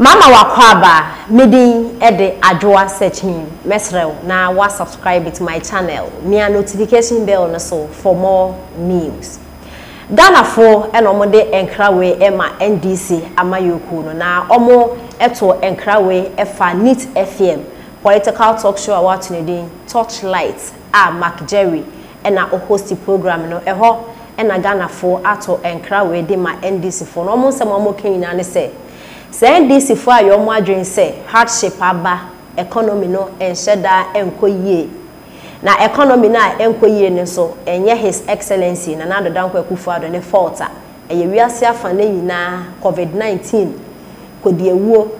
Mama wakwaba midi ede adwoa searching mesrew na wa subscribe to my channel near notification bell na so for more news. Ghana for enomode enkrawe ema NDC amayoku no na omo eto enkrawe efa NIT FM political talk show awat ne Torchlight Mark Jerry ena o host program no eho ena Ghana for ato enkrawe de ma NDC for no mo nsem amo kenina ne se NDC for ayo mo adwen se hardship aba economy no enhyeda enkoyie na economy na enkoyie ne so enye his excellency na nado danko Akufo-Addo ne fault a eye wiase afa na nyina covid-19 kodi ewuo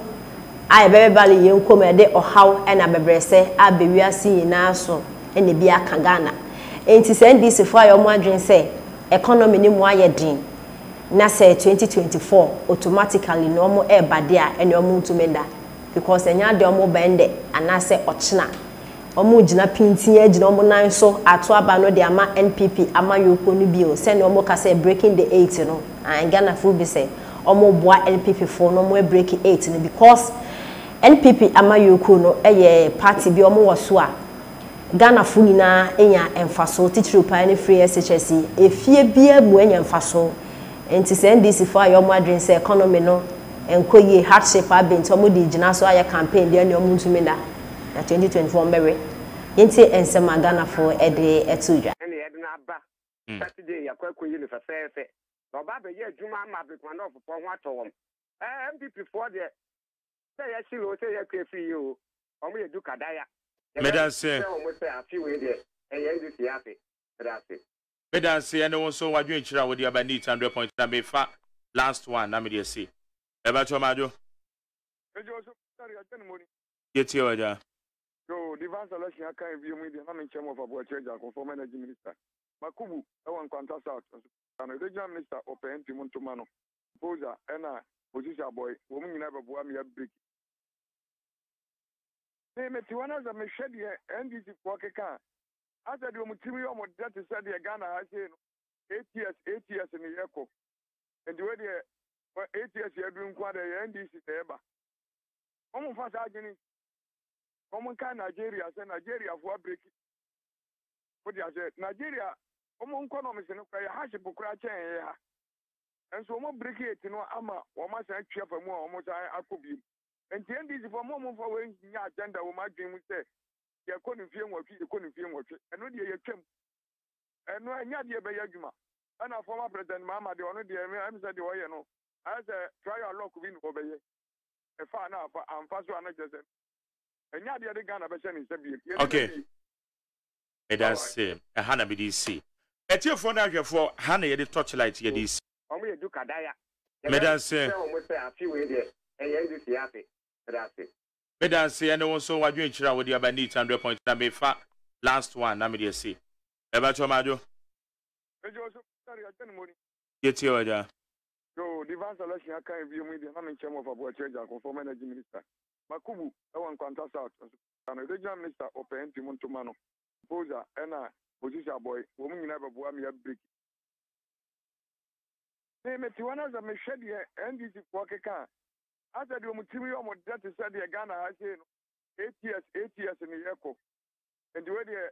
a ebebali ye nkom ede ohaw ena bebrese abe wiase nyina so ene bi aka Ghana enti NDC for ayo mo adwen se economy ni mo ayedin na say 2024 automatically no mo bade a ene omo ntumenda because enya de omo bende ana say ochina omo gina pinti agina omo nan so ato aba no de ama NPP ama yoko no bio say no omo ka say breaking the 8 no and Ghana full be say omo boa NPP for no mo break 8 no because NPP ama yoko no party bi omo woso a Ghana full nyina enya emfaso titiri pa ne free SHS efie bia mu enya emfaso enti NDC for ayo mo adwen se economy no enkoye hardship abent omo di gina so aye campaign de ne omo ntumenda na 2024 mbewe yenti ensema Ghana for ede etudwa ene ede na aba Saturday yakwakoyi ne fefefe no ba be ye adwuma ma be kwano ofo ho atowom MPP for de say ya shilo say ya kwefi yo omo ye du kadaya Medanse omo say afi we de NDC afi medanse Medanse ene won so wadwen chira wo de aba NIT 100 point na me fa last one na me de see eba to majo ejo so sorry aten moni yeti waja so divance election aka bi mu de na me chem of abo cheja ko former energy minister Makubu e Kwanta South and regional minister opn Timontoma no poza ena position boy wo mu nyina beboa me ya break me tiwana za me hwede NDC ko keka asa de omutimi yo mo that said the Ghana ha say no 8 years ni yeko and we de 8 years ya bi nkwa de NDC teba omo fa sa agini omo ka Nigeria say Nigeria for break what you say Nigeria omo economy se no kwa ya hashi bukura chen ya enso omo break it no ama o ma sa twa fa mu omo sa akobi enti NDC for mo for we nya agenda wo ma dwen mu say ye konu fie nwotwe eno de ye twam eno anya de be yadwuma ana former president Mahama de ono de am say de wo ye no I say try your luck win obeye e fa na fa amfa so ana jese anya de Ghana be se ni se bi okay Medanse hana be di see etiefo na hwefo hana ye de Torchlight ye di see omo ye du kadaya Medanse omo say afi we de NDC afi medanse Medanse ene won so wadwen chira wo de aba NIT 100 point na me fa last one na me de see eba to majo ejo so sorry aten moni yeti waja so divance election aka bi mu de na me chem of abo cheja ko former energy minister Makubu e Kwanta South and regional minister opn Timontoma no poza ena position boy wo mu nyina beboa me ya break me tiwana za me hwede NDC ko keka asa de omutimi yo mo that said the Ghana ha say no 8 years ni yeko and we de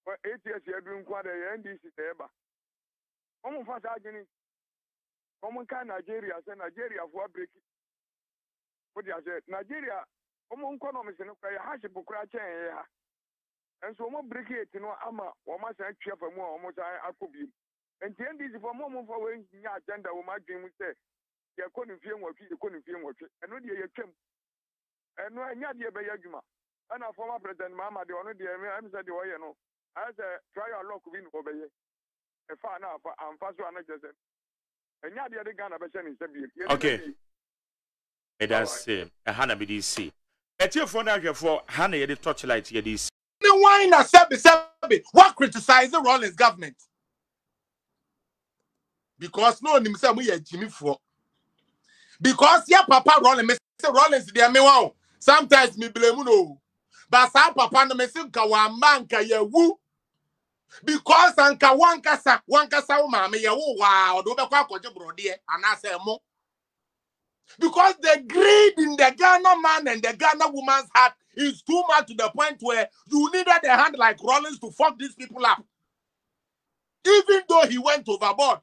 8 years ya bi nkwa de NDC teba omo fa sa agini omo ka Nigeria say Nigeria for break what you say Nigeria omo economy se no kwa ya hashi bukura chen ya enso omo break it no ama o ma sa twa fa mu omo sa akobi enti NDC for mo for we nya agenda wo ma dwen mu say ye konu fie nwotwe eno de ye twam eno anya de be yadwuma ana former president Mahama de ono de am say de wo ye no I say try your luck win obeye e fa na fa amfa so ana jese anya de Ghana be se ni se bi okay Medanse hana be di see etiefo na hwefo hana ye de Torchlight ye di see the wine that said what criticize the Rollins government because no nim say we Jimmy for because your papa Rollins me say Rollins dey me wow sometimes me blame no but sa papa no me say ka wa manka ya wu because anka wankasa wo ma me ye wo wa o do be kwa akwaje brode anase mo Because the greed in the Ghana man and the Ghana woman's heart is too much to the point where you needed a hand like Rollins to fuck these people up. Even though he went overboard.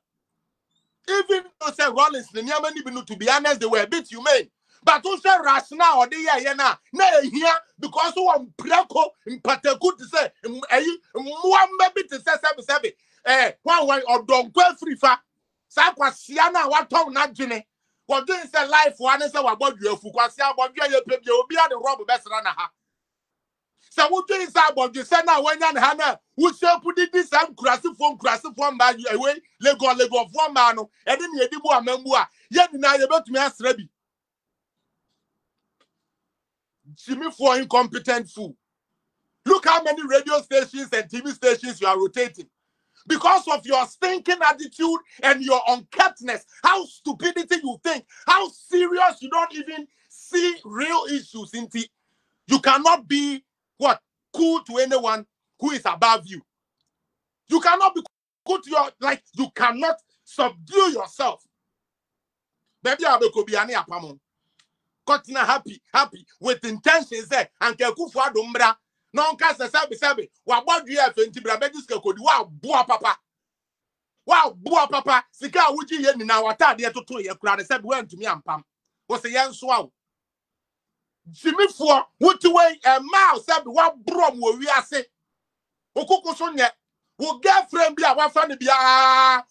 Even though say Rollins, to be honest, they were a bit humane. But also rational or the year na here because one preko in Pateku to say one baby to say one or don't go free fa. Sakwa Siana what tongue not Jine. What doing say life one is about you Fuquasia about you be the rob best runner. So what doing is about you say now when you Hannah who shall put it this and crassy phone by you away Lego of one man and then you do a member yet now you're about to me ask Rebbe. Jimmy for incompetent fool. Look how many radio stations and TV stations you are rotating. Because of your stinking attitude and your unkeptness, how stupidity you think, how serious you don't even see real issues into. You cannot be what? Cool to anyone who is above you. You cannot be cool to your, like, you cannot subdue yourself. Baby, I will be any apamon. Kotina happy with intentions there and Kekufu Adumbra. Non cast a sabi. What do you have in Tibrabeduska could wow boa papa? Wow boa papa. Sika would you in our tadia to 2 year crowd said went to me and Pam. Was a young swallow. Jimmy for what to weigh a mouse said what brom will we are say? Okoko Sonia will get friend be our family be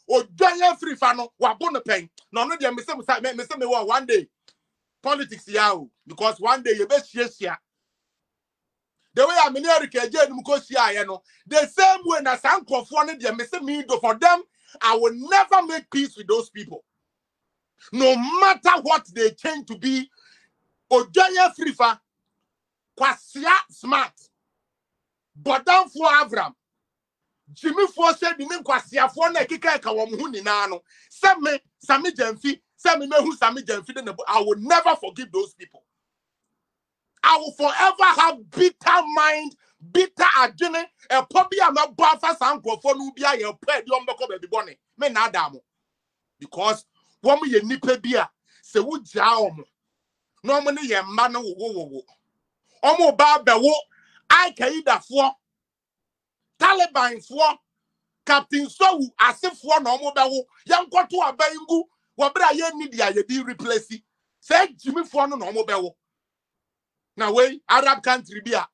or giant free fano what bonapane. No, no, dear Mr. Me one day. Politics yao because one day you best yes ya. The way I'm in America, the same way as Uncle wanted them, for them, I will never make peace with those people. No matter what they change to be, Ojaya Frifa, Kwasia smart, but down for Avram. Jimmy for said the name Kwasia for Nekika Kawamuni Nano. Sami Jemfi. I will never forgive those people. I will forever have bitter mind, bitter agenda, and probably I'm not buffer some for Nubia, your pet, your baby bonnet. Men Adamo. Because one me nipe beer, se would jaum. Normally, your man wo. Omo Baba wo, I Kaida for Taliban for Captain So, as if one Omo Bawo, young got to a baingu. Wabra ye media ye be replace. Say Jimmy for no mobile. Now way Arab country be ya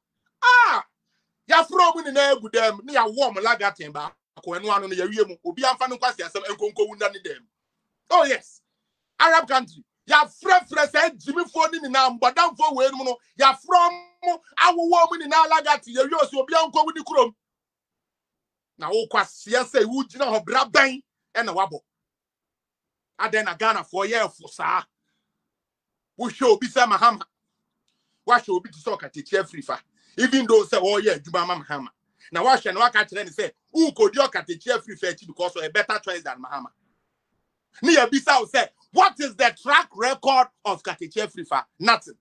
from in a good them near warm lagatimba. When one on the Yamu will be unfun question some and conco them. Oh yes, Arab country. Ya fresh said Jimmy for in now, but down for where mono ya from our woman in our lagati, you will be uncle with the chrome. Now, oh, Quasia say, would you know her brabang and a wabble? And then a Ghana for a year for sir. We show be some Mahama. What should be to talk at the chair free fa? Even though say, oh yeah, Juba Mahama. Now, what shall I catch and say, who could you at the chair free fetch because of a better choice than Mahama? Nia Bissau said, what is the track record of Katiche Frifa? Nothing.